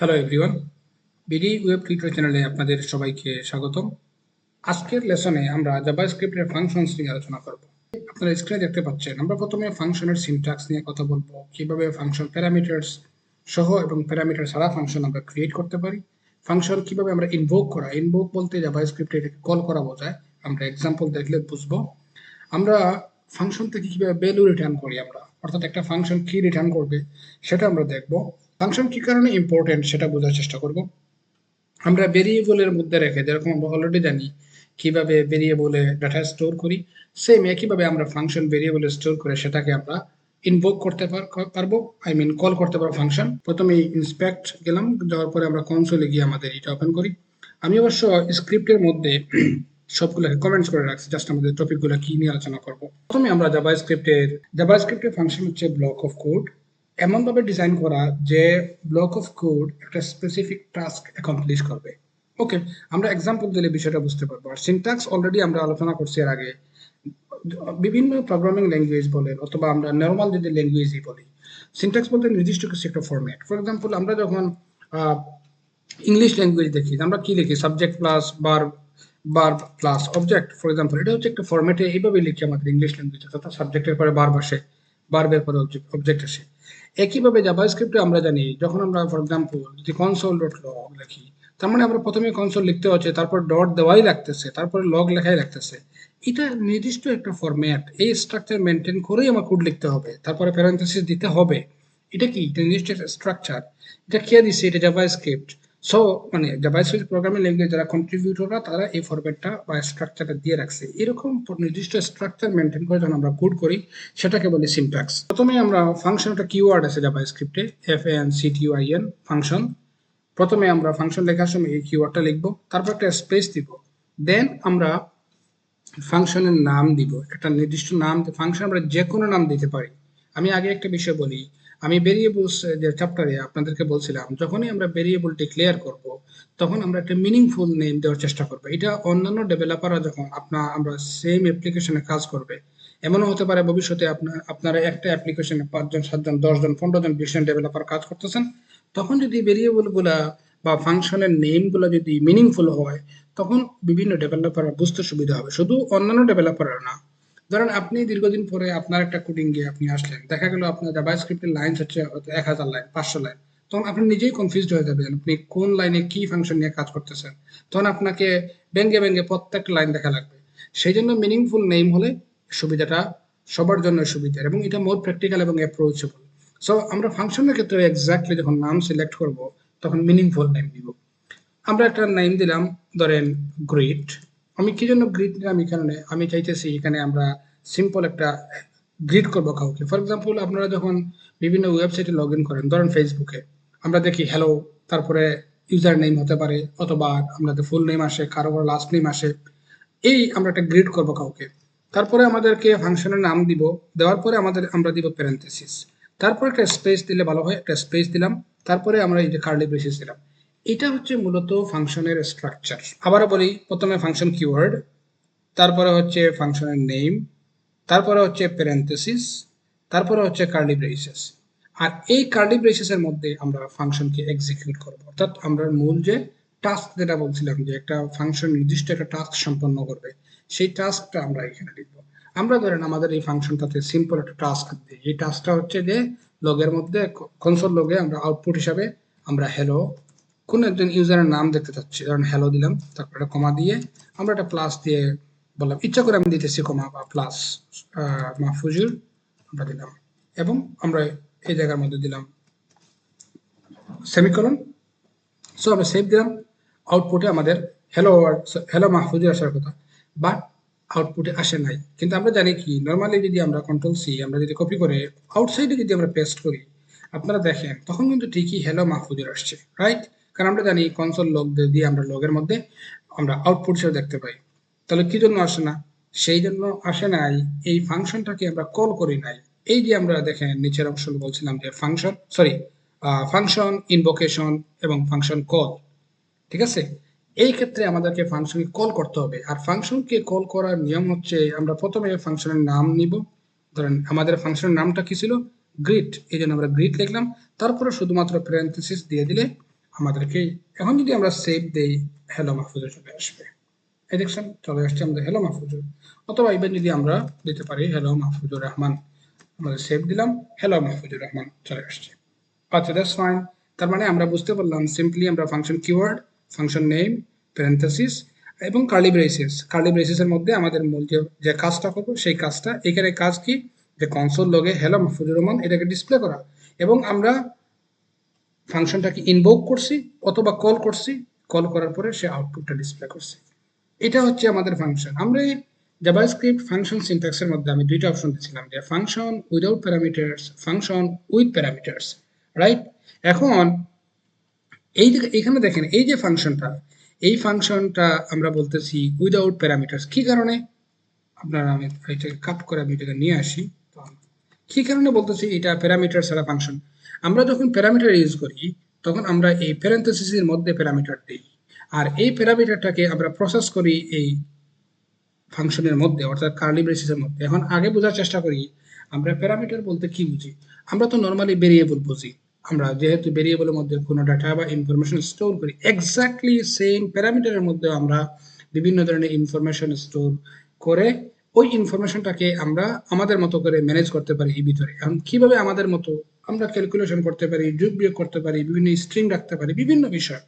Hello everyone, BD web tutorial চ্যানেলে আপনাদের সবাইকে স্বাগতম। আজকের লেসনে আমরা জাভাস্ক্রিপ্টের ফাংশনস নিয়ে আলোচনা করব। আপনারা স্ক্রিনে দেখতে পাচ্ছেন, আমরা প্রথমে ফাংশনের সিনট্যাক্স নিয়ে কথা বলবো, কিভাবে ফাংশন প্যারামিটারস সহ এবং প্যারামিটার ছাড়া ফাংশন আমরা ক্রিয়েট করতে পারি, ফাংশন কিভাবে আমরা ইনভোক বলতে জাভাস্ক্রিপ্টে এটাকে কল করা বোঝায়, আমরা এক্সাম্পল দেখলে বুঝবো। আমরা ফাংশন থেকে কিভাবে ভ্যালু রিটার্ন করি আমরা, অর্থাৎ একটা ফাংশন কি রিটার্ন করবে সেটা আমরা দেখব। ফাংশন কি কারণে ইম্পর্টেন্ট সেটা বোঝার চেষ্টা করব। আমরা ভেরিয়েবলের মধ্যে রেখে, যেরকম আমরা অলরেডি জানি কিভাবে ভেরিয়েবলে ডাটা স্টোর করি, সেম একইভাবে আমরা ফাংশন ভেরিয়েবলে স্টোর করে সেটাকে আমরা ইনভোক করতে পারবো, কল করতে পারবো ফাংশন। প্রথমে ইন্সপেক্ট গেলাম, যাওয়ার পরে আমরা কনসোলে গিয়ে আমাদের এটা ওপেন করি। আমি অবশ্য স্ক্রিপ্টের মধ্যে সবগুলোকে কমেন্টস করে রাখছি, জাস্ট আমাদের টপিকগুলো কি নিয়ে আলোচনা করব। প্রথমে আমরা জাভাস্ক্রিপ্টের ফাংশন হচ্ছে ব্লক অফ কোড, এমনভাবে ডিজাইন করা যে ব্লক অফ কোড একটা স্পেসিফিক টাস্ক অ্যাকমপ্লিশ করবে। ওকে, আমরা এক্সাম্পল দিলে বিষয়টা বুঝতে পারবো। আর সিনট্যাক্স অলরেডি আমরা আলোচনা করছি এর আগে। বিভিন্ন প্রোগ্রামিং ল্যাঙ্গুয়েজ বলেন অথবা আমরা নর্মাল যদি ল্যাঙ্গুয়েজই বলি, সিনট্যাক্স বলতে নির্দিষ্ট কিছু একটা ফরম্যাট। ফর এক্সাম্পল আমরা যখন ইংলিশ ল্যাঙ্গুয়েজ দেখি, আমরা কি লিখি? Subject plus verb plus object, for example. এটা হচ্ছে একটা ফরম্যাটে এইভাবে লিখি আমাদের ইংলিশ ল্যাঙ্গুয়েজ, অর্থাৎ সাবজেক্টের পরে ভার্ব আসে, ভার্বের পরে অবজেক্ট আসে। একইভাবে জাভাস্ক্রিপ্টে আমরা জানি, যখন আমরা ফর এক্সাম্পল যদি কনসোল ডট লগ লিখি, তার মানে আমরা প্রথমে কনসোল লিখতে হচ্ছে, তারপর ডট দেওয়াই লাগতেছে, তারপরে লগ লেখাই লাগতেছে। এটা নির্দিষ্ট একটা ফরম্যাট, এই স্ট্রাকচার মেনটেন করেই আমার কোড লিখতে হবে, তারপরে প্যারেনথেসিস দিতে হবে। এটা কি? এটা নির্দিষ্ট একটা স্ট্রাকচার। এটা কে দিচ্ছে? এটা জাভাস্ক্রিপ্ট। সো মানে জাভাস্ক্রিপ্ট প্রোগ্রামিং ল্যাঙ্গুয়েজ যারা কন্ট্রিবিউটররা, তারা এই ফরম্যাটটা বা স্ট্রাকচারটা দিয়ে রাখছে। এরকম নির্দিষ্ট স্ট্রাকচার মেনটেন করে যখন আমরা কোড করি, সেটাকে বলি সিনট্যাক্স। প্রথমে আমরা ফাংশন, একটা কিওয়ার্ড আছে জাভাস্ক্রিপ্টে, FANCTION ফাংশন। প্রথমে আমরা ফাংশন লেখার সময় এই কিওয়ার্ডটা লিখবো, তারপর একটা স্পেস দিব, দেন আমরা ফাংশনের নাম দিব, একটা নির্দিষ্ট নাম। ফাংশন আমরা যে কোনো নাম দিতে পারি। আমি আগে একটা বিষয় বলি, আমি ভেরিয়েবলস যে চ্যাপ্টারে আপনাদেরকে বলছিলাম, যখনই আমরা ভেরিয়েবল ডিক্লেয়ার করব, তখন আমরা একটা মিনিংফুল নেম দেওয়ার চেষ্টা করবো। এটা অন্যান্য ডেভেলপাররা যখন আমরা সেম অ্যাপ্লিকেশনে কাজ করবে, এমনও হতে পারে ভবিষ্যতে আপনারা একটা অ্যাপ্লিকেশনে 5 জন 7 জন 10 জন 15 জন 20 জন ডেভেলপার কাজ করতেছেন, তখন যদি ভেরিয়েবল গুলা বা ফাংশনের নেম গুলো যদি মিনিংফুল হয়, তখন বিভিন্ন ডেভেলপাররা বুঝতে সুবিধা হবে, শুধু অন্যান্য ডেভেলপাররা না। ধরেন আপনি দীর্ঘদিন পরে আপনার একটা কোডিং গিয়ে আপনি আসলেন, দেখা গেল আপনার জাভাস্ক্রিপ্টের লাইন হচ্ছে হয়তো 1000 লাইন, 500 লাইন। তখন আপনি নিজেই কনফিউজড হয়ে যাবেন আপনি কোন লাইনে কি ফাংশন নিয়ে কাজ করতেছেন। তখন আপনাকে ব্যঙ্গে ব্যঙ্গে প্রত্যেকটা লাইন দেখা লাগবে। সেই জন্য মিনিংফুল নেম হলে সুবিধাটা সবার জন্য সুবিধার, এবং এটা মোর প্র্যাকটিক্যাল এবং অ্যাপ্রোচেবল। সো আমরা ফাংশনের ক্ষেত্রে এক্স্যাক্টলি যখন নাম সিলেক্ট করব, তখন মিনিংফুল নেম দিব। আমরা একটা নেম দিলাম, ধরেন গ্রিট। আমি কি জন্য গ্রিট নিলাম? এই কারণে আমি চাইতেছি এখানে আমরা সিম্পল একটা গ্রিট করবো কাউকে। ফর এক্সাম্পল আপনারা যখন বিভিন্ন ওয়েবসাইটে লগ ইন করেন, ধরেন ফেসবুকে, আমরা দেখি হ্যালো, তারপরে ইউজার নেম হতে পারে, অথবা আমাদের ফুল নেম আসে, কারো লাস্ট নেম আসে। এই আমরা একটা গ্রিট করবো কাউকে, তারপরে আমাদেরকে ফাংশনের নাম দিব, দেওয়ার পরে আমরা দিব প্যারেন্থেসিস, তারপর একটা স্পেস দিলে ভালো হয়, একটা স্পেস দিলাম, তারপরে আমরা এই যে কার্লি ব্রেসেস দিলাম। এটা হচ্ছে মূলত ফাংশনের স্ট্রাকচার। আবারও বলি, প্রথমে ফাংশন কিওয়ার্ড, তারপরে হচ্ছে ফাংশনের নেম, তারপরে হচ্ছে প্যারেন্থেসিস, তারপরে হচ্ছে কার্লি ব্রেসেস। আর এই কার্লি ব্রেসেসের মধ্যে আমরা ফাংশনকে এক্সিকিউট করব, অর্থাৎ আমরা মূল যে টাস্ক যেটা বলছিলাম, যে একটা ফাংশন নির্দিষ্ট একটা টাস্ক সম্পন্ন করবে, সেই টাস্কটা আমরা এখানে লিখবো। আমরা ধরেন আমাদের এই ফাংশনটাতে সিম্পল একটা টাস্ক দিই, এই টাস্কটা হচ্ছে যে লগের মধ্যে, কনসোল লগে আমরা আউটপুট হিসাবে আমরা হ্যালো, কোন একজন ইউজারের নাম দেখতে চাচ্ছি, ধরেন হ্যালো দিলাম, তারপর একটা কমা দিয়ে আমরা একটা প্লাস দিয়ে বললাম, ইচ্ছা করে আমি দিতেছি কমা বা প্লাস, মাহফুজুর আমরা দিলাম, এবং আমরা এই জায়গার মধ্যে দিলাম সেমিকোলন। সো আমরা সেভ দিলাম। আউটপুটে আমাদের হ্যালো হ্যালো মাহফুজুর আসার কথা, বাট আউটপুটে আসে নাই। কিন্তু আমরা জানি কি, নর্মালি যদি আমরা কন্ট্রোল সি আমরা যদি কপি করে আউটসাইডে যদি আমরা পেস্ট করি, আপনারা দেখেন তখন কিন্তু ঠিকই হ্যালো মাহফুজুর আসছে, রাইট? কারণ আমরা জানি কনসোল লগ দিয়ে আমরা লগের মধ্যে আমরা আউটপুট হিসেবে দেখতে পাই। তাহলে কি জন্য আসে না? সেই জন্য আসে নাই, এই ফাংশনটাকে আমরা কল করি নাই। এই যে আমরা দেখেন নিচের অংশ বলছিলাম যে ফাংশন ইনভোকেশন এবং ফাংশন কল, ঠিক আছে? এই ক্ষেত্রে আমাদেরকে ফাংশনকে কল করতে হবে। আর ফাংশনকে কল করার নিয়ম হচ্ছে, আমরা প্রথমে ফাংশনের নাম নিব। ধরেন আমাদের ফাংশনের নামটা কি ছিল? গ্রিট, এই জন্য আমরা গ্রিট লিখলাম। তারপরে শুধুমাত্র প্যারেনথেসিস দিয়ে দিলে আমাদেরকে এখন যদি আমরা সেভ দেই হ্যালো মাহফুজে চলে আসবে। এই দেখছেন চলে আসছে আমাদের হ্যালো মাহফুজুর, অথবা ইভেন যদি আমরা দিতে পারি হ্যালো মাহফুজুর রহমান, আমাদের সেভ দিলাম হ্যালো মাহফুজুর রহমান চলে আসছে। আচ্ছা দ্যাটস ফাইন। তার মানে আমরা বুঝতে পারলাম সিম্পলি আমরা function keyword, function name, parenthesis এবং কার্লি ব্রেসিসের মধ্যে আমাদের মূল যে কাজটা করবো সেই কাজটা, এখানে কাজ কি, যে কনসোল লগে হ্যালো মাহফুজুর রহমান এটাকে ডিসপ্লে করা, এবং আমরা ফাংশনটাকে ইনভোক করছি অথবা কল করছি, কল করার পরে সে আউটপুটটা ডিসপ্লে করছে। এটা হচ্ছে আমাদের ফাংশন। আমরা এই জাভাস্ক্রিপ্ট ফাংশন সিনট্যাক্সের মধ্যে আমি দুইটা অপশন দিয়েছিলাম, যে function without parameters, function with parameters, right? এখন এখানে দেখেন এই যে ফাংশনটা, এই ফাংশনটা আমরা বলতেছি উইদাউট প্যারামিটার্স। কি কারণে? আপনারা আমি এটাকে কাট করে আমি এটাকে নিয়ে আসি। কি কারণে বলতেছি এটা প্যারামিটার ছাড়া ফাংশন? আমরা যখন প্যারামিটার ইউজ করি তখন আমরা এই প্যারেন্থেসিসের মধ্যে প্যারামিটার দিই, আর এই প্যারামিটারটাকে আমরা প্রসেস করি এই ফাংশনের মধ্যে, অর্থাৎ কার্লি ব্রেসিসের মধ্যে। এখন আগে বোঝার চেষ্টা করি আমরা প্যারামিটার বলতে কি বুঝি। আমরা তো নর্মালি ভেরিয়েবল বুঝি, আমরা যেহেতু ভেরিয়েবলের মধ্যে কোনো ডাটা বা ইনফরমেশন স্টোর করি, এক্স্যাক্টলি সেম প্যারামিটারের মধ্যে আমরা বিভিন্ন ধরনের ইনফরমেশন স্টোর করে ওই ইনফরমেশনটাকে আমরা আমাদের মতো করে ম্যানেজ করতে পারি এই ভিতরে। এখন কিভাবে আমাদের মতো আমরা ক্যালকুলেশন করতে পারি, যোগ বিয়োগ করতে পারি, বিভিন্ন স্ট্রিং রাখতে পারি, বিভিন্ন বিষয়।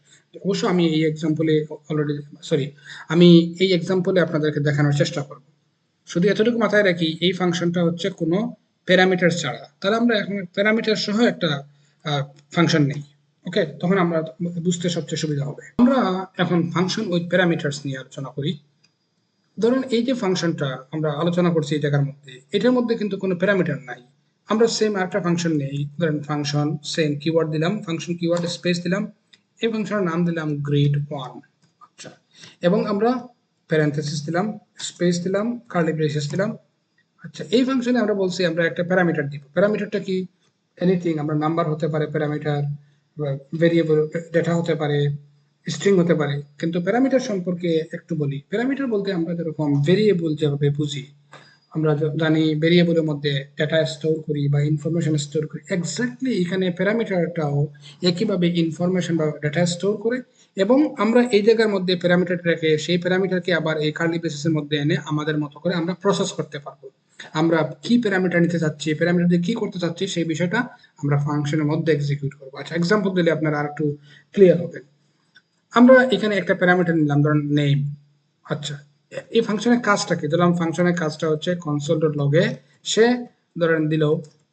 অবশ্য আমি এই এক্সাম্পলে অলরেডি আমি এই এক্সাম্পলে আপনাদেরকে দেখানোর চেষ্টা করব। শুধু এতটুকু মাথায় রাখি এই ফাংশনটা হচ্ছে কোনো প্যারামিটার ছাড়া, তাহলে আমরা এখন প্যারামিটার সহ একটা ফাংশন নেই, ওকে? তখন আমরা বুঝতে সবচেয়ে সুবিধা হবে। আমরা এখন ফাংশন উইথ প্যারামিটার্স নিয়ে আলোচনা করি। ধরুন এই যে ফাংশনটা আমরা আলোচনা করছি এই জায়গার মধ্যে, এটার মধ্যে কিন্তু কোনো প্যারামিটার নাই। আমরা সেম আরেকটা ফাংশন নেই, ধরেন ফাংশন সেম কিওয়ার্ড দিলাম, ফাংশন কিওয়ার্ড স্পেস দিলাম, এই ফাংশনের নাম দিলাম গ্রিড 1। আচ্ছা, এবং আমরা প্যারেন্থেসিস দিলাম, স্পেস দিলাম, কার্লি ব্রেসেস দিলাম। আচ্ছা, এই ফাংশনে আমরা বলছি আমরা একটা প্যারামিটার দিব। প্যারামিটারটা কি? এনিথিং, আমরা নাম্বার হতে পারে প্যারামিটার, ভেরিয়েবল ডেটা হতে পারে, স্ট্রিং হতে পারে। কিন্তু প্যারামিটার সম্পর্কে একটু বলি। প্যারামিটার বলতে আমরা যেরকম ভেরিয়েবল যেভাবে বুঝি, আমরা জানি ভেরিয়েবলের মধ্যে ডেটা স্টোর করি বা ইনফরমেশন স্টোর করি, এক্স্যাক্টলি এখানে প্যারামিটারটাও একইভাবে ইনফরমেশন বা ডেটা স্টোর করে, এবং আমরা এই জায়গার মধ্যে প্যারামিটারটাকে, সেই প্যারামিটারকে আবার এই কার্লি ব্রেসেসের মধ্যে এনে আমাদের মতো করে আমরা প্রসেস করতে পারবো। আমরা কি প্যারামিটার নিতে চাচ্ছি, প্যারামিটার দিয়ে কি করতে চাচ্ছি, সেই বিষয়টা আমরা ফাংশনের মধ্যে এক্সিকিউট করবো। আচ্ছা, এক্সাম্পল দিলে আপনারা আর একটু ক্লিয়ার হবে। আমরা এখানে একটা প্যারামিটার নিলাম, ধরুন নেম। আচ্ছা, এই ফাংশনের কাজটা কি? ধরলাম ফাংশনের কাজটা হচ্ছে কনসোল ডট লগে সে ধরেন দিল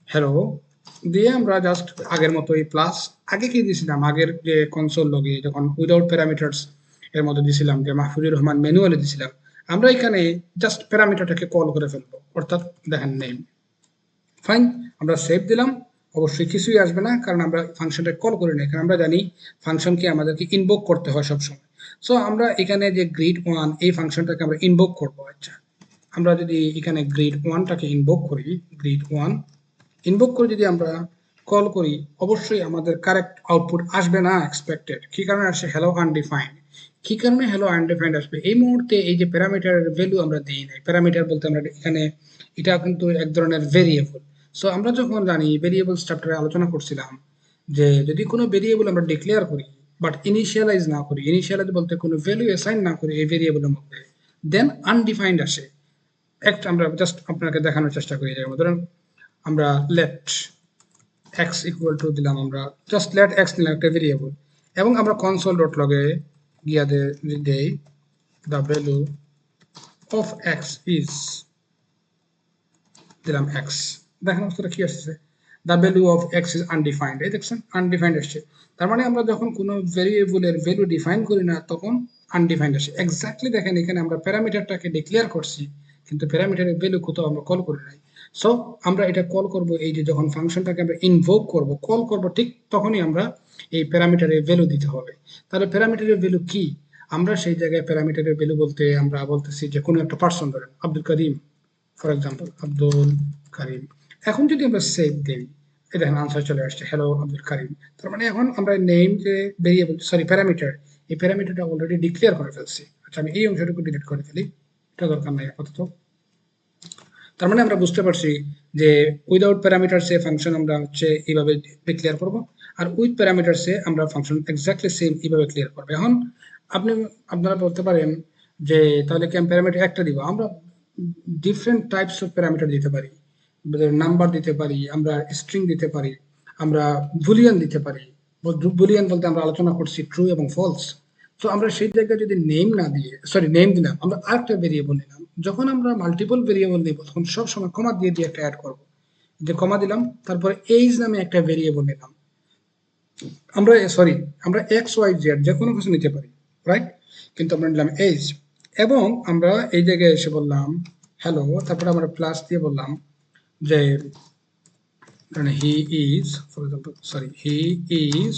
হ্যালো, দিয়ে আমরা জাস্ট আগের মতোই প্লাস, আগে কি দিয়েছিলাম, আগের যে কনসোল লগে যখন উইদাউট প্যারামিটার্স এর মধ্যে দিয়েছিলাম, যে মাহফুজুর রহমান ম্যানুয়ালি দিয়েছিলাম, আমরা এখানে জাস্ট প্যারামিটারটাকে কল করে ফেলবো, অর্থাৎ দেখেন নেম। ফাইন, আমরা সেভ দিলাম। অবশ্যই কিছুই আসবে না, কারণ আমরা ফাংশনটা কল করি না, কারণ আমরা জানি ফাংশনকে আমাদেরকে ইনভোক করতে হয় সবসময়। সো আমরা এখানে যে গ্রিড 1 এই ফাংশনটাকে আমরা ইনভোক করবো। আচ্ছা, আমরা যদি এখানে গ্রিড 1টাকে ইনভোক করি, গ্রিড 1 ইনভোক করে যদি আমরা কল করি, অবশ্যই আমাদের কারেক্ট আউটপুট আসবে না এক্সপেক্টেড। কি কারণে আসে? Hello undefined. কি কারণে হ্যালো আনডিফাইন্ড আসবে? এই মুহূর্তে এই যে প্যারামিটারের ভ্যালু আমরা দিই নাই। প্যারামিটার বলতে আমরা এখানে, এটা কিন্তু এক ধরনের ভেরিয়েবল। সো আমরা যখন জানি ভেরিয়েবলস চ্যাপ্টারে আলোচনা করছিলাম যে যদি কোনো ভেরিয়েবল আমরা ডিক্লেয়ার করি বাট ইনিশিয়ালাইজ না করি, ইনিশিয়ালাইজ বলতে কোনো ভ্যালু অ্যাসাইন না করি এই ভেরিয়েবলের মধ্যে, দেন আনডিফাইন্ড আসে। একটা আমরা জাস্ট আপনাকে দেখানোর চেষ্টা করি, ধরুন আমরা লেট এক্স ইকুয়াল টু দিলাম, আমরা জাস্ট লেট এক্স নিলাম একটা ভেরিয়েবল, এবং আমরা কনসোল ডট লগে গিয়া দেই the value of x is, দিলাম এক্স। দেখেন অবস্থাটা কি আসছে, the value of x is undefined. এই দেখছেন আনডিফাইন্ড আসছে। তার মানে আমরা যখন কোনো ভেরিয়েবলের ভ্যালু ডিফাইন করি না তখন আনডিফাইন্ড আসে। এক্স্যাক্টলি দেখেন এখানে আমরা প্যারামিটারটাকে ডিক্লেয়ার করছি, কিন্তু প্যারামিটারের ভ্যালু কোথাও আমরা কল করি নাই। সো আমরা এটা কল করব, এই যে যখন ফাংশনটাকে আমরা ইনভোক করব, কল করব, ঠিক তখনই আমরা এই প্যারামিটারের ভ্যালু দিতে হবে। তাহলে প্যারামিটারের ভ্যালু কি? আমরা সেই জায়গায় প্যারামিটারের ভ্যালু বলতে আমরা বলতেছি যে কোনো একটা পার্সন, ধরেন আব্দুল করিম, ফর এক্সাম্পল আব্দুল করিম। এখন যদি আমরা সেভ দিই, এই দেখেন আনসার চলে আসছে হ্যালো আব্দুল করিম। তার মানে এখন আমরা নেম যে ভেরিয়েবল, সরি প্যারামিটার, এই প্যারামিটারটা অলরেডি ডিক্লেয়ার করে ফেলছি। আচ্ছা, আমি এই অংশটুকু ডিলিট করে ফেলি, এটা দরকার নাই আপাতত। তার মানে আমরা বুঝতে পারছি যে উইদাউট প্যারামিটারসে ফাংশন আমরা হচ্ছে এইভাবে ডিক্লেয়ার করব, আর উইথ প্যারামিটারসে আমরা ফাংশন এক্স্যাক্টলি সেম এইভাবে ক্লিয়ার করবো। এখন আপনারা বলতে পারেন যে তাহলে কি আমি প্যারামিটার একটা দিব? আমরা ডিফারেন্ট টাইপস অফ প্যারামিটার দিতে পারি, নাম্বার দিতে পারি, আমরা স্ট্রিং দিতে পারি, আমরা বুলিয়ান দিতে পারি। বুলিয়ান বলতে আমরা আলোচনা করছি ট্রু এবং ফলস। তো আমরা সেই জায়গায় যদি নেম না দিয়ে, সরি নেম দিলাম, আমরা আরেকটা ভেরিয়েবল নিলাম। যখন আমরা মাল্টিপল ভেরিয়েবল নিব তখন সবসময় কমা দিয়ে দিয়ে একটা অ্যাড করব, যে কমা দিলাম, তারপরে এইজ নামে একটা ভেরিয়েবল নিলাম। আমরা এক্স ওয়াই জেড যে কোনো কিছু নিতে পারি, রাইট? কিন্তু আমরা নিলাম এইজ, এবং আমরা এই জায়গায় এসে বললাম হ্যালো, তারপরে আমরা প্লাস দিয়ে বললাম যে he is, for example he is,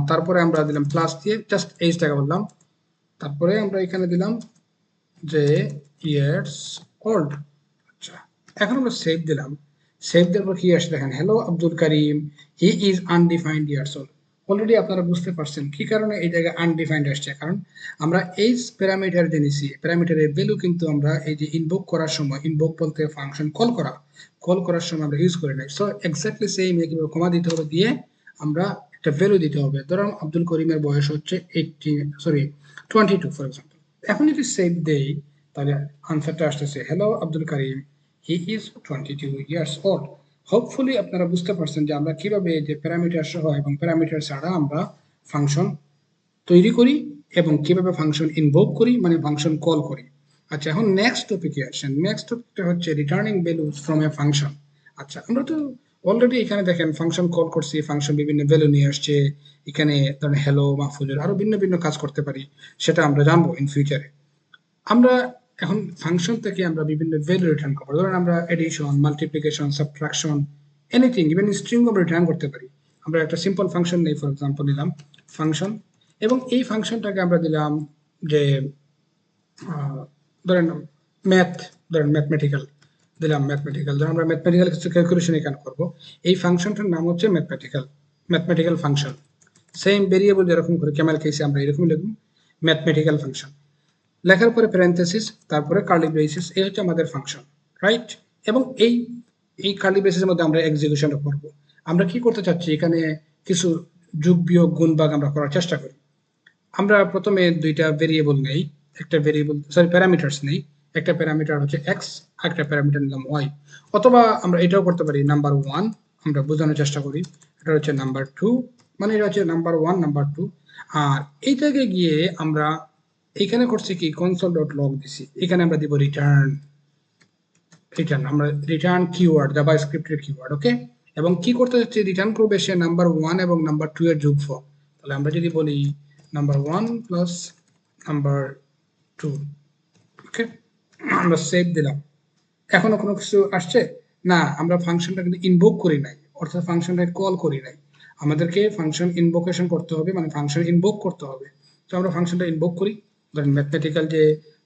তারপরে আমরা দিলাম প্লাস দিয়ে জাস্ট এইজটাকে বললাম, তারপরে আমরা এখানে দিলাম যে ইয়ার্স ওল্ড। আচ্ছা, এখন আমরা সেভ দিলাম। সেভ দেওয়ার পর কি আসে দেখেন, hello Abdul Karim, he is undefined years old. Already আপনারা বুঝতে পারছেন কি কারণে এই জায়গায় আনডিফাইন্ড আসছে, কারণ আমরা এইজ প্যারামিটার জেনেছি, প্যারামিটারের ভ্যালু কিন্তু আমরা এই যে ইনভোক করার সময়, ইনভোক বলতে ফাংশন কল করার সময় আমরা ইউজ করি নাই। সো এক্স্যাক্টলি সেম কিভাবে কমা দিতে হবে দিয়ে আমরা একটা ভ্যালু দিতে হবে। ধরুন আব্দুল করিমের বয়স হচ্ছে 22 ফর এক্সাম্পল। এখন যদি সেভ দেই তাহলে আনসারটা আসতেছে hello Abdul Karim, he is 22 years old. Hopefully আপনারা বুঝতে পারছেন যে আমরা কিভাবে যে প্যারামিটার সহ এবং প্যারামিটার ছাড়া আমরা ফাংশন তৈরি করি এবং কিভাবে ফাংশন ইনভোক করি, মানে ফাংশন কল করি। আচ্ছা, এখন নেক্সট টপিকে আসেন। নেক্সট টপিকটা হচ্ছে returning values from a function. আচ্ছা, আমরা তো অলরেডি এখানে দেখেন ফাংশন কল করছি, ফাংশন বিভিন্ন ভ্যালু নিয়ে আসছে। এখানে ধরেন হ্যালো মাহফুজুর আরো ভিন্ন ভিন্ন কাজ করতে পারি, সেটা আমরা জানবো ইন ফিউচারে। আমরা এখন ফাংশন থেকে আমরা বিভিন্ন ভ্যালু রিটার্ন করবো। ধরেন আমরা addition, multiplication, subtraction, anything, even string আমরা রিটার্ন করতে পারি। আমরা একটা সিম্পল ফাংশন নেই, ফর এক্সাম্পল নিলাম ফাংশন, এবং এই ফাংশনটাকে আমরা দিলাম যে ধরেন ম্যাথমেটিক্যাল দিলাম, ধরেন আমরা ম্যাথমেটিক্যাল কিছু ক্যালকুলেশন এখানে করবো। এই ফাংশনটার নাম হচ্ছে ম্যাথমেটিক্যাল ফাংশন। সেম ভেরিয়েবল যেরকম করে ক্যামেল কেসে আমরা এরকম লিখব ম্যাথমেটিক্যাল ফাংশন, লেখার পরে প্যারেনথেসিস, তারপরে কার্লি ব্রেসেস, এই হচ্ছে আমাদের ফাংশন, রাইট? এবং এই কার্লি ব্রেসেসের মধ্যে আমরা এক্সিকিউশনটা করব। আমরা কি করতে চাচ্ছি, এখানে কিছু যোগ বিয়োগ গুণ ভাগ আমরা করার চেষ্টা করি। আমরা প্রথমে দুইটা ভেরিয়েবল নেই, একটা ভেরিয়েবল প্যারামিটারস নেই, একটা প্যারামিটার হচ্ছে এক্স, একটা প্যারামিটার নিলাম ওয়াই। অথবা আমরা এটাও করতে পারি, নাম্বার ওয়ান আমরা বোঝানোর চেষ্টা করি, এটা হচ্ছে নাম্বার টু, মানে এটা হচ্ছে নাম্বার ওয়ান নাম্বার টু। আর এই জায়গায় গিয়ে আমরা এখানে করছি কি কনসোল ডট লগ দিছি, এখানে আমরা দিব রিটার্ন, আমরা রিটার্ন কিওয়ার্ড, জাভাস্ক্রিপ্টের কিওয়ার্ড, ওকে। এবং কি করতে যাচ্ছি, রিটার্ন করবে সে নাম্বার ওয়ান এবং নাম্বার টু এর যোগফল। তাহলে আমরা যদি বলি number one plus number two, okay, আমরা সেভ দিলাম। এখনো কোনো কিছু আসছে না, আমরা ফাংশনটা কিন্তু ইনভোক করি নাই, অর্থাৎ ফাংশনটাকে কল করি নাই। আমাদেরকে ফাংশন ইনভোকেশন করতে হবে, মানে ফাংশন ইনভোক করতে হবে। তো আমরা ফাংশনটা ইনভোক করি, ধরেন ম্যাথমেটিক্যাল যে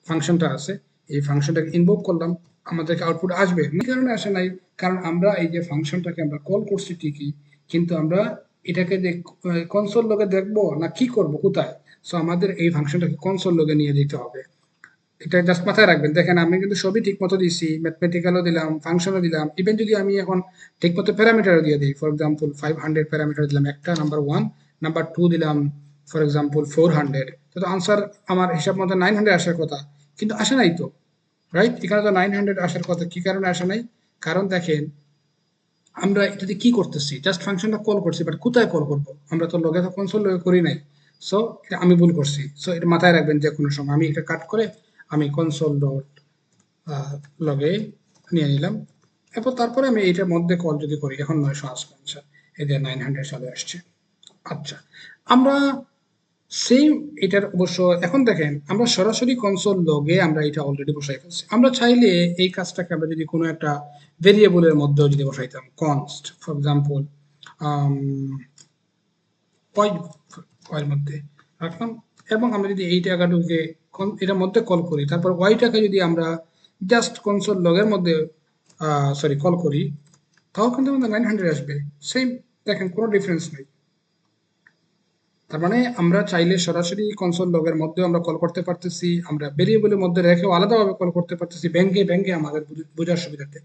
ফাংশনটা আছে এই ফাংশনটাকে ইনভোক করলাম, আমাদেরকে আউটপুট আসবে। কি কারণে আসে নাই, কারণ আমরা এই যে ফাংশনটাকে আমরা কল করছি ঠিকই, কিন্তু আমরা এটাকে যে কনসোল লগে দেখবো না কি করব কোথায়, সো আমাদের এই ফাংশনটাকে কনসোল লগে নিয়ে যেতে হবে। এটা জাস্ট মাথায় রাখবেন। দেখেন আমি কিন্তু সবই ঠিক মতো দিছি, ম্যাথমেটিক্যালও দিলাম, ফাংশনও দিলাম, ইভেন যদি আমি এখন ঠিক মতো প্যারামিটারও দিয়ে দিই, ফর এক্সাম্পল 500 প্যারামিটার দিলাম একটা, নাম্বার ওয়ান, নাম্বার টু দিলাম ফর এক্সাম্পল 400, তো আনসার আমার হিসাব মতো 900 আসার কথা, কিন্তু আসে নাই তো, রাইট? এখানে তো 900 আসার কথা, কি কারণে আসে নাই? কারণ দেখেন আমরা এটাতে কি করতেছি, জাস্ট ফাংশনটা কল করছি, বাট কোথায় কল করবো, আমরা তো লগে তো কনসোল লগে করি নাই। সো এটা আমি ভুল করছি, সো এটা মাথায় রাখবেন যে কোনো সময় আমি এটা কাট করে আমি কনসোল ডট লগে নিয়ে নিলাম, এরপর তারপরে আমি এইটার মধ্যে কল যদি করি, এখন 900 আসবে আনসার, এই যে 900 সালে আসছে। আচ্ছা, আমরা সেম এটার অবশ্য এখন দেখেন আমরা সরাসরি কনসোল লগে আমরা এটা অলরেডি বসাই ফেলছি। আমরা চাইলে এই কাজটাকে আমরা যদি কোনো একটা ভেরিয়েবলের মধ্যেও যদি বসাইতাম, কনস্ট ফর এক্সাম্পল ওয়াই মধ্যে রাখলাম, এবং আমরা যদি এই জায়গাটাকে এটার মধ্যে কল করি, তারপর ওয়াইটাকে যদি আমরা জাস্ট কনসোল লগের মধ্যে কল করি, তাও কিন্তু আমাদের 900 আসবে। সেম, দেখেন কোনো ডিফারেন্স নেই। তার মানে আমরা চাইলে সরাসরি কনসোল লগের মধ্যেও আমরা কল করতে পারতেছি, আমরা ভেরিয়েবলের মধ্যে রেখেও আলাদাভাবে কল করতে পারতেছি, ব্যাংকে আমাদের বোঝার সুবিধার্থে।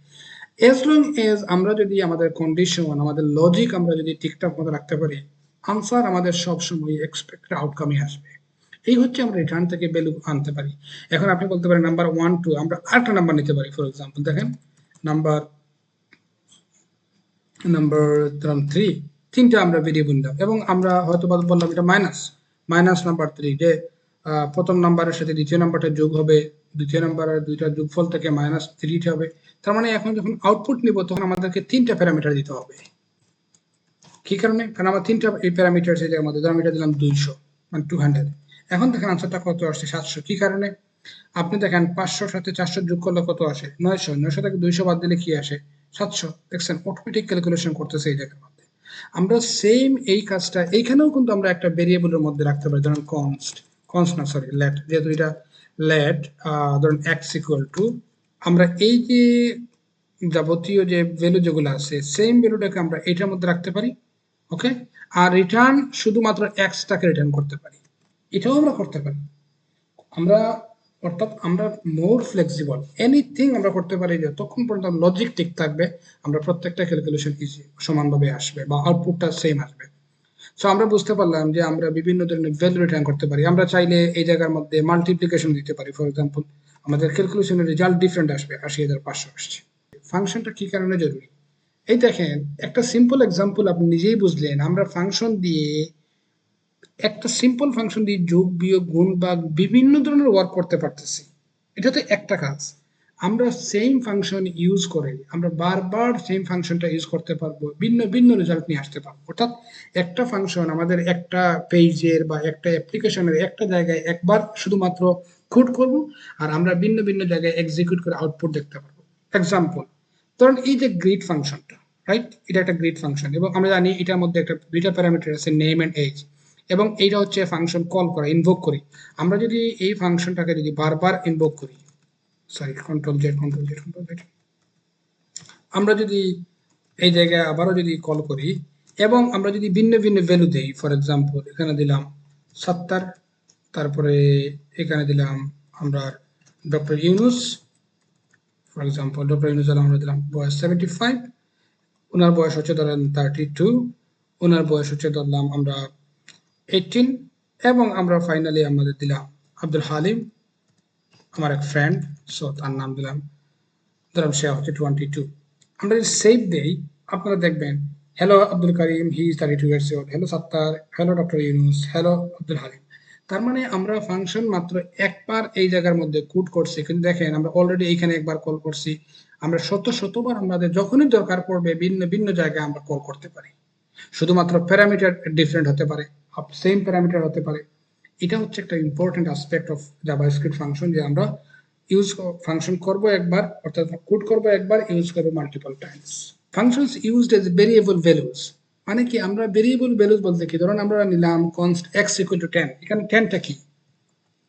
এজ লং এজ আমরা যদি আমাদের কন্ডিশন, আমাদের লজিক আমরা যদি ঠিকঠাক মতো রাখতে পারি, আনসার আমাদের সবসময় এক্সপেক্টেড আউটকামই আসবে। এই হচ্ছে আমরা রিটার্ন থেকে ভ্যালু আনতে পারি। এখন আপনি বলতে পারেন নাম্বার 1 2, আমরা আরেকটা নাম্বার নিতে পারি। ফর এক্সাম্পল দেখেন, নাম্বার নাম্বার 3, তিনটা আমরা ভেরিয়েবল নিলাম এবং আমরা হয়তো বললাম এটা মাইনাস নাম্বার 3, যে প্রথম নাম্বারের সাথে দ্বিতীয় নাম্বারটা যোগ হবে, দ্বিতীয় নাম্বারের দুইটা যোগফল থেকে -3 হবে। তার মানে এখন যখন আউটপুট নিব তখন আমাদেরকে তিনটা প্যারামিটার দিতে হবে। কি কারণে? কারণ আমার তিনটা এই প্যারামিটার সেই জায়গার মধ্যে, ধরুন এটা দিলাম 200, মানে 200। এখন দেখেন আনসারটা কত আসছে, 700। কি কারণে? আপনি দেখেন 500 সাথে 400 যোগ করলে কত আসে? 900। 900 থেকে 200 বাদ দিলে কি আসে? 700। দেখছেন অটোমেটিক ক্যালকুলেশন করতেছে এই জায়গার মধ্যে। আমরা সেম এই কাজটা এইখানেও কিন্তু আমরা একটা ভেরিয়েবলের মধ্যে রাখতে পারি, ধরুন লেট, যেহেতু এটা লেট, ধরুন এক্স ইকুয়াল টু, আমরা এই যে যাবতীয় যে ভ্যালু যেগুলো আছে সেম ভ্যালুটাকে আমরা এটার মধ্যে রাখতে পারি। ওকে, আর রিটার্ন শুধুমাত্র এক্সটাকে রিটার্ন করতে পারি, এটাও আমরা করতে পারি। আমরা অর্থাৎ আমরা মোর ফ্লেক্সিবল, এনিথিং আমরা করতে পারি যতক্ষণ পর্যন্ত লজিক ঠিক থাকবে। আমরা প্রত্যেকটা ক্যালকুলেশন ইজি সমানভাবে আসবে বা আউটপুটটা সেম আসবে। সো আমরা বুঝতে পারলাম যে আমরা বিভিন্ন ধরনের ভ্যালু রিটার্ন করতে পারি। আমরা চাইলে এই জায়গার মধ্যে মাল্টিপ্লিকেশন দিতে পারি। ফর এক্সাম্পল আমাদের ক্যালকুলেশনের রেজাল্ট ডিফারেন্ট আসবে, ৮০,৫০০ আসছে। ফাংশনটা কি কারণে জরুরি? এই দেখেন একটা সিম্পল এক্সাম্পল আপনি নিজেই বুঝলেন। আমরা ফাংশন দিয়ে, একটা সিম্পল ফাংশন দিয়ে যোগ বিয়োগ গুণ বা বিভিন্ন ধরনের ওয়ার্ক করতে পারতেছি। এটা তো একটা কাজ। আমরা সেম ফাংশন ইউজ করে আমরা বারবার সেম ফাংশনটা ইউজ করতে পারবো, ভিন্ন ভিন্ন রেজাল্ট নিয়ে আসতে পারবো। অর্থাৎ একটা ফাংশন আমাদের একটা পেজের বা একটা অ্যাপ্লিকেশনের একটা জায়গায় একবার শুধুমাত্র কোড করব, আর আমরা ভিন্ন ভিন্ন জায়গায় এক্সিকিউট করে আউটপুট দেখতে পারবো। এক্সাম্পল ধরুন এই যে গ্রিড ফাংশনটা, রাইট, এটা একটা গ্রিড ফাংশন এবং আমরা জানি এটার মধ্যে একটা দুইটা প্যারামিটার আছে, নেম এন্ড এজ, এবং এইটা হচ্ছে ফাংশন কল করা, ইনভোক করি। আমরা যদি এই ফাংশনটাকে যদি বারবার ইনভোক করি, কন্ট্রোল জেড, আমরা যদি এই জায়গায় আবারও যদি কল করি এবং আমরা যদি ভিন্ন ভিন্ন ভ্যালু দেই, ফর এক্সাম্পল এখানে দিলাম 70, তারপরে এখানে দিলাম আমরা doctor Yunus, for example doctor Yunus আমরা দিলাম বয়স 75, ওনার বয়স হচ্ছে ধরেন 32, ওনার বয়স হচ্ছে ধরলাম আমরা 18, এবং আমরা ফাইনালি আমাদের দিলাম আব্দুল হালিম, আমার এক ফ্রেন্ড, সো তার নাম দিলাম, ধরুন সে হচ্ছে 22। আমরা যদি সেভ দেই আপনারা দেখবেন, hello Abdul Karim, he is 32 years old, hello Sattar, hello doctor Yunus, hello Abdul Halim. তার মানে আমরা ফাংশন মাত্র একবার এই জায়গার মধ্যে কোড করছি, কিন্তু দেখেন আমরা অলরেডি এইখানে একবার কল করছি। আমরা শতবার আমাদের যখনই দরকার পড়বে ভিন্ন ভিন্ন জায়গায় আমরা কল করতে পারি। শুধুমাত্র প্যারামিটার ডিফারেন্ট হতে পারে, সেম প্যারামিটার হতে পারে। এটা হচ্ছে একটা important aspect of JavaScript function, যে আমরা ইউজ ফাংশন করব একবার, অর্থাৎ কোড করব একবার, ইউজ করব multiple times. Functions used as variable values, মানে কি আমরা ভেরিয়েবল ভ্যালুজ বলতে কি, ধরুন আমরা নিলাম কনস্ট এক্স ইকুয়াল টু 10, এখানে 10টা কি,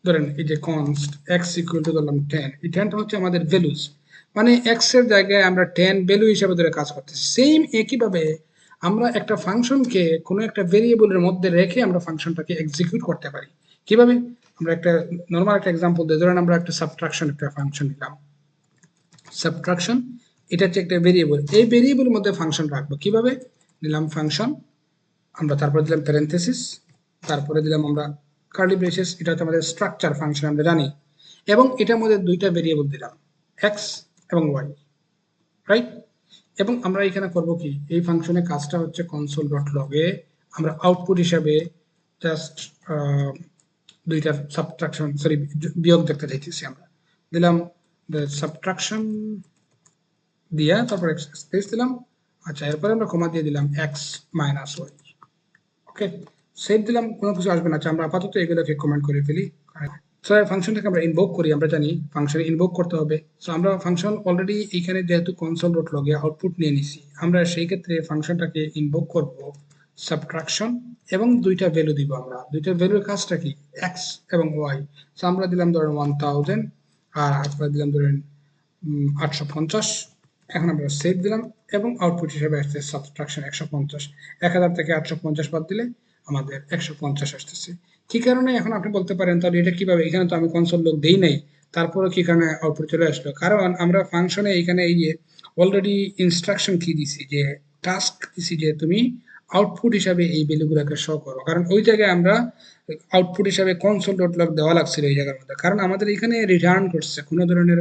ধরেন এই যে কনস্ট এক্স ইকুয়াল টু ধরলাম 10, এই 10টা হচ্ছে আমাদের ভ্যালুজ, মানে এক্স এর জায়গায় আমরা 10 ভ্যালু হিসেবে ধরে কাজ করতেছি। সেম একইভাবে আমরা একটা ফাংশনকে কোনো একটা ভেরিয়েবলের মধ্যে রেখে আমরা ফাংশনটাকে এক্সিকিউট করতে পারি। কিভাবে? আমরা একটা নর্মাল একটা এক্সাম্পল দিই, ধরেন আমরা একটা সাবট্রাকশন একটা ফাংশন নিলাম, সাবট্রাকশন, এটা হচ্ছে একটা ভেরিয়েবল, এই ভেরিয়েবলের মধ্যে ফাংশন রাখবো কিভাবে? নিলাম ফাংশন, আমরা তারপরে দিলাম প্যারেনথেসিস, তারপরে দিলাম আমরা কার্লি ব্রেসেস, এটা হচ্ছে আমাদের স্ট্রাকচার ফাংশন আমরা জানি, এবং এটার মধ্যে দুইটা ভেরিয়েবল দিলাম, এক্স এবং ওয়াই, রাইট। এবং আমরা এখানে করব কি, এই ফাংশনের কাজটা হচ্ছে কনসোল ডট লগে আমরা আউটপুট হিসাবে জাস্ট দুইটা সাবট্রাকশন সরি বিয়োগ দেখতে চাইতেছি, আমরা দিলাম সাবট্রাকশন দিয়া তারপর স্পেস দিলাম, আচ্ছা এরপরে আমরা কমা দিয়ে দিলাম এক্স মাইনাস ওয়াই। ওকে, সেভ দিলাম, কোনো কিছু আসবে না। আচ্ছা আমরা আপাতত এগুলোকে কমেন্ট করে ফেলি। সো ফাংশনটাকে আমরা ইনভোক করি, আমরা জানি ফাংশন ইনভোক করতে হবে। সো আমরা ফাংশন অলরেডি এইখানে যেহেতু কনসোল ডট লগে আউটপুট নিয়ে নিছি, আমরা সেই ক্ষেত্রে ফাংশনটাকে ইনভোক করব সাবট্রাকশন এবং দুইটা ভ্যালু দিব। আমরা দুইটা ভ্যালুর কাজটা কি, এক্স এবং ওয়াই। সো আমরা দিলাম ধরেন 1000 আর আপনারা দিলাম ধরেন 850। এখন আমরা সেভ দিলাম এবং আউটপুট হিসেবে আসছে সাবট্রাকশন 150। 1000 থেকে 850 বাদ দিলে আমাদের 150 আসতেছে। কি কারণে? এখন আপনি বলতে পারেন তাহলে এটা কিভাবে, এখানে তো আমি কনসোল লগ দেই নাই, তারপরে কি কারণে আউটপুট চলে আসলো? কারণ আমরা ফাংশনে এখানে এই যে অলরেডি ইনস্ট্রাকশন কি দিছি যে টাস্ক দিছি যে তুমি আউটপুট হিসাবে এই ভ্যালুগুলোকে শো করো, কারণ ওই জায়গায় আমরা আউটপুট হিসাবে কনসোল ডট লগ দেওয়া লাগছিল এই জায়গার মধ্যে, কারণ আমাদের এখানে রিটার্ন করছে কোনো ধরনের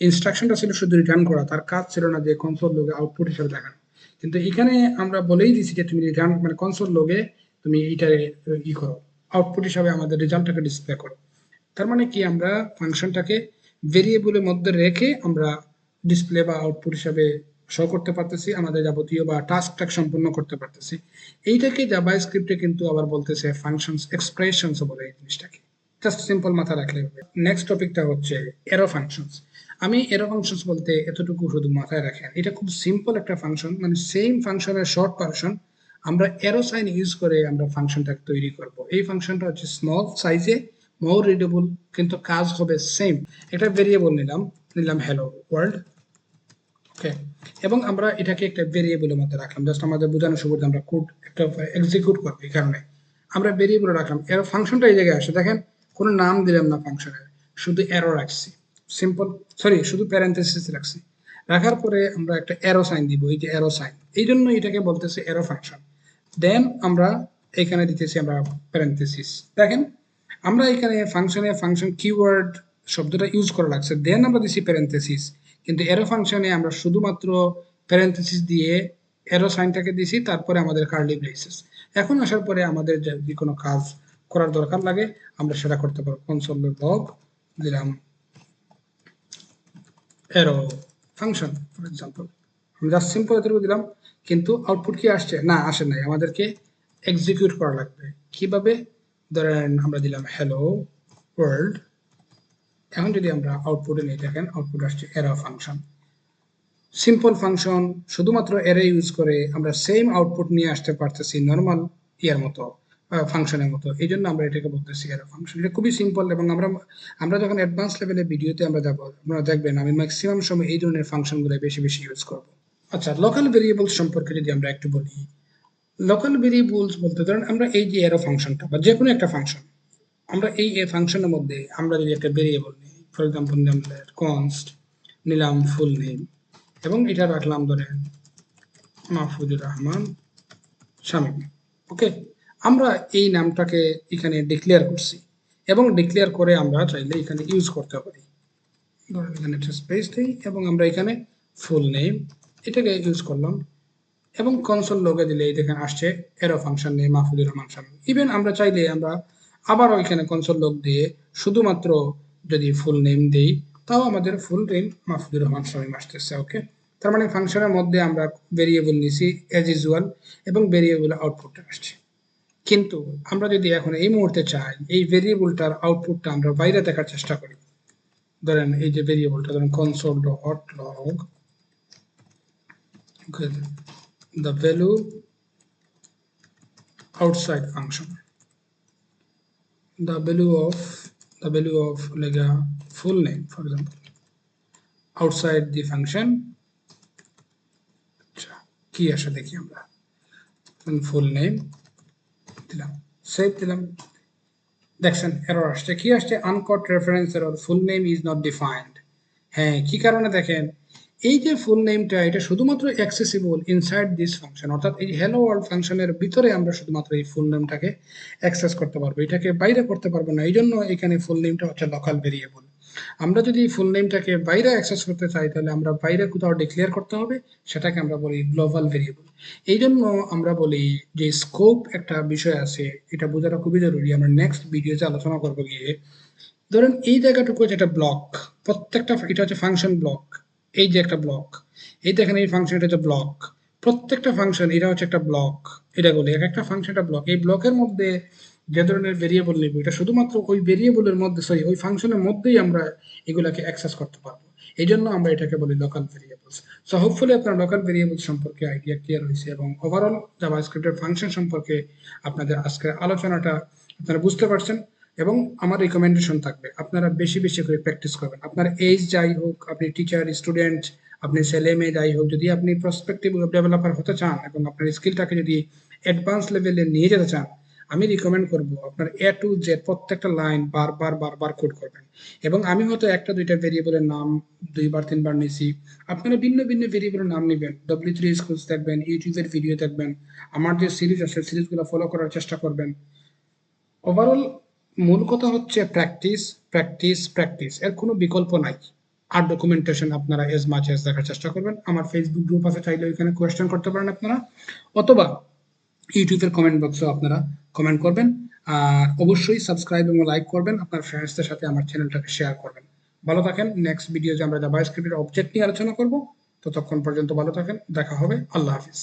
ইনস্ট্রাকশনটা ছিল শুধু রিটার্ন করা, তার কাজ ছিল না যে কনসোল লগে আউটপুট হিসাবে দেখানো। কিন্তু এখানে আমরা বলেই দিছি যে তুমি রিটার্ন মানে কনসোল লগে তুমি এইটারে ই করো, আউটপুট হিসাবে আমাদের রেজাল্টটাকে ডিসপ্লে করো। তার মানে কি আমরা ফাংশনটাকে ভেরিয়েবলের মধ্যে রেখে আমরা ডিসপ্লে বা আউটপুট হিসাবে শো করতে পারতেছি আমাদের যাবতীয় বা টাস্কটা সম্পূর্ণ করতে পারতেছি। এইটাকে জাভা স্ক্রিপ্টে কিন্তু আবার বলতেছে ফাংশনস এক্সপ্রেশনস বলে এই জিনিসটাকে। জাস্ট সিম্পল মাথা রাখলে হবে। নেক্সট টপিকটা হচ্ছে এরো ফাংশনস। আমি এরো ফাংশনস বলতে এতটুকু শুধু মাথায় রাখেন, এটা খুব সিম্পল একটা ফাংশন, মানে সেম ফাংশনের শর্ট ভার্সন আমরা এরো সাইন ইউজ করে আমরা ফাংশনটাকে তৈরি করব। এই ফাংশনটা হচ্ছে স্মল সাইজে, মোর রিডেবল, কিন্তু কাজ হবে সেম। একটা ভেরিয়েবল নিলাম হ্যালো ওয়ার্ল্ড, ওকে, এবং আমরা এটাকে একটা ভেরিয়েবলের মধ্যে রাখলাম, জাস্ট আমাদের বোঝানোর সুবিধা আমরা কোড একটা এক্সিকিউট করবো, এই কারণে আমরা ভেরিয়েবল রাখলাম। এর ফাংশনটা এই জায়গায় আসে, দেখেন কোনো নাম দিলাম না ফাংশনের, শুধু এরো রাখছি, সিম্পল, সরি শুধু প্যারেন্থেসিস রাখছি। রাখার পরে আমরা একটা এরো সাইন দিব, এই যে এরো সাইন, এই জন্য এটাকে বলতেছে এরো ফাংশন। দেন আমরা এখানে দিতেছি আমরা প্যারেন্থেসিস। দেখেন আমরা এখানে ফাংশন কিওয়ার্ড শব্দটা ইউজ করা লাগছে, দেন আমরা দিছি প্যারেন্থেসিস, কিন্তু এরো ফাংশনে আমরা শুধুমাত্র প্যারেন্থেসিস দিয়ে এরো সাইনটাকে দিছি, তারপরে আমাদের কার্লি ব্রেসেস। এখন আসার পরে আমাদের যদি কোনো কাজ করার দরকার লাগে আমরা সেটা করতে পারবো। কনসোল লগ দিলাম এরো ফাংশন ফর এক্সাম্পল, আমি জাস্ট সিম্পল এতটুকু দিলাম, কিন্তু আউটপুট কি আসছে? না, আসে নাই, আমাদেরকে এক্সিকিউট করা লাগবে। কিভাবে? ধরেন আমরা দিলাম হ্যালো ওয়ার্ল্ড, এখন যদি আমরা আউটপুটে নিয়ে দেখেন আউটপুট আসছে এরো ফাংশন। সিম্পল ফাংশন, শুধুমাত্র এরে ইউজ করে আমরা সেম আউটপুট নিয়ে আসতে পারতেছি নর্মাল ইয়ার মতো, ফাংশনের মতো। এই জন্য আমরা এটাকে বলতেছি এরো ফাংশন। এটা খুবই সিম্পল, এবং আমরা যখন অ্যাডভান্স লেভেলের ভিডিওতে আমরা যাব, আপনারা দেখবেন আমি ম্যাক্সিমাম সময় এই ধরনের ফাংশনগুলো বেশি বেশি ইউজ করব। আচ্ছা, লোকাল ভেরিয়েবলস সম্পর্কে যদি আমরা একটু বলি, লোকাল ভেরিয়েবলস বলতে ধরেন আমরা এই যে এরো ফাংশনটা বা যে কোনো একটা ফাংশন, আমরা এই ফাংশনের মধ্যে আমরা যদি একটা ভেরিয়েবল নিই, ফর এক্সাম্পল নিলাম কনস্ট, নিলাম ফুল নেম, এবং এটা রাখলাম ধরেন মাহফুজুর রহমান শামীম, ওকে। আমরা এই নামটাকে এখানে ডিক্লেয়ার করছি, এবং ডিক্লেয়ার করে আমরা চাইলে এখানে ইউজ করতে পারি। ধরেন এখানে একটা স্পেস দিই এবং আমরা এখানে ফুল নেম এটাকে ইউজ করলাম, এবং কনসোল লগে দিলে দেখেন আসছে arrow function name Mahfuzur Rahman Shamim. Even আমরা চাইলে আমরা আবারও এখানে কনসোল লগ দিয়ে শুধুমাত্র যদি ফুল নেম দেই, তাও আমাদের ফুল নেম মাহফুজুর রহমান শামীম আসতেছে, ওকে। তার মানে ফাংশনের মধ্যে আমরা ভেরিয়েবল নিছি অ্যাজ ইউজুয়াল, এবং ভেরিয়েবল আউটপুটটা আসছে। কিন্তু আমরা যদি এখন এই মুহূর্তে চাই এই ভেরিয়েবলটার আউটপুটটা আমরা বাইরে দেখার চেষ্টা করি, ধরেন এই যে ভেরিয়েবলটা ধরেন console dot log the value outside function, the value of like a full name for example outside the function। কি আসে দেখি আমরা, ফুল নেম দিলাম, সেভ দিলাম, দেখছেন এরর আসছে। কি আসছে? আনকট reference error, full name is not defined. হ্যাঁ, কি কারণে? দেখেন এই যে ফুল নেমটা এটা শুধুমাত্র অ্যাক্সেসিবল ইনসাইড দিস ফাংশন, অর্থাৎ এই হ্যালো ওয়ার্ল্ড ফাংশনের ভিতরে আমরা শুধুমাত্র এই ফুল নেমটাকে অ্যাক্সেস করতে পারবো, এটাকে বাইরে করতে পারবো না। এই জন্য এখানে ফুল নেমটা হচ্ছে লোকাল ভেরিয়েবল। আমরা যদি ফুল নেমটাকে বাইরে অ্যাক্সেস করতে চাই তাহলে আমরা বাইরে কোথাও ডিক্লেয়ার করতে হবে, সেটাকে আমরা বলি গ্লোবাল ভেরিয়েবল। এই জন্য আমরা বলি যে স্কোপ একটা বিষয় আছে, এটা বোঝাটা খুবই জরুরি। আমরা নেক্সট ভিডিওতে আলোচনা করবো গিয়ে। ধরেন এই জায়গাটুকু যেটা ব্লক, প্রত্যেকটা এটা হচ্ছে ফাংশন ব্লক, এই যে একটা ব্লক, এই দেখেন এই ফাংশন এটা হচ্ছে ব্লক, প্রত্যেকটা ফাংশন এটা হচ্ছে একটা ব্লক, এটা বলি এক একটা ফাংশন একটা ব্লক। এই ব্লকের মধ্যে যে ধরনের ভেরিয়েবল নেব এটা শুধুমাত্র ওই ভেরিয়েবলের মধ্যে, সরি ওই ফাংশনের মধ্যেই আমরা এগুলাকে অ্যাক্সেস করতে পারবো। এই জন্য আমরা এটাকে বলি লোকাল ভেরিয়েবলস। সো হোপফুলি আপনার লোকাল ভেরিয়েবল সম্পর্কে আইডিয়া ক্লিয়ার হয়েছে, এবং ওভারঅল জাভাস্ক্রিপ্টের ফাংশন সম্পর্কে আপনাদের আজকের আলোচনাটা আপনারা বুঝতে পারছেন। এবং আমার রিকমেন্ডেশন থাকবে আপনারা বেশি বেশি করে প্র্যাকটিস করবেন। আপনার এজ যাই হোক, আপনি টিচার, স্টুডেন্ট, আপনি ছেলে মেয়ে যাই হোক, যদি আপনি প্রসপেক্টিভ ওয়েব ডেভেলপার হতে চান এবং আপনার স্কিলটাকে যদি অ্যাডভান্স লেভেলে নিয়ে যেতে চান, আমি রিকমেন্ড করব আপনার এ টু জেড প্রত্যেকটা লাইন বারবার কোড করবেন। এবং আমি হয়তো একটা দুইটা ভেরিয়েবলের নাম দুইবার তিনবার নিছি, আপনারা ভিন্ন ভিন্ন ভেরিয়েবলের নাম নেবেন, W3 স্কুলস দেখবেন, ইউটিউবের ভিডিও দেখবেন, আমার যে সিরিজ আছে সিরিজগুলো ফলো করার চেষ্টা করবেন। ওভারঅল মূল কথা হচ্ছে প্র্যাকটিস প্র্যাকটিস প্র্যাকটিস, এর কোনো বিকল্প নাই। আর ডকুমেন্টেশন আপনারা এজ মাচ এজ দেখার চেষ্টা করবেন। আমার ফেসবুক গ্রুপ আছে, চাইলে ওইখানে কোয়েশ্চেন করতে পারেন আপনারা, অথবা ইউটিউবের কমেন্ট বক্সেও আপনারা কমেন্ট করবেন। আর অবশ্যই সাবস্ক্রাইব এবং লাইক করবেন, আপনার ফ্রেন্ডসদের সাথে আমার চ্যানেলটাকে শেয়ার করবেন। ভালো থাকেন। নেক্সট ভিডিওতে আমরা জাভাস্ক্রিপ্টের অবজেক্ট নিয়ে আলোচনা করব। ততক্ষণ পর্যন্ত ভালো থাকেন, দেখা হবে। আল্লাহ হাফিজ।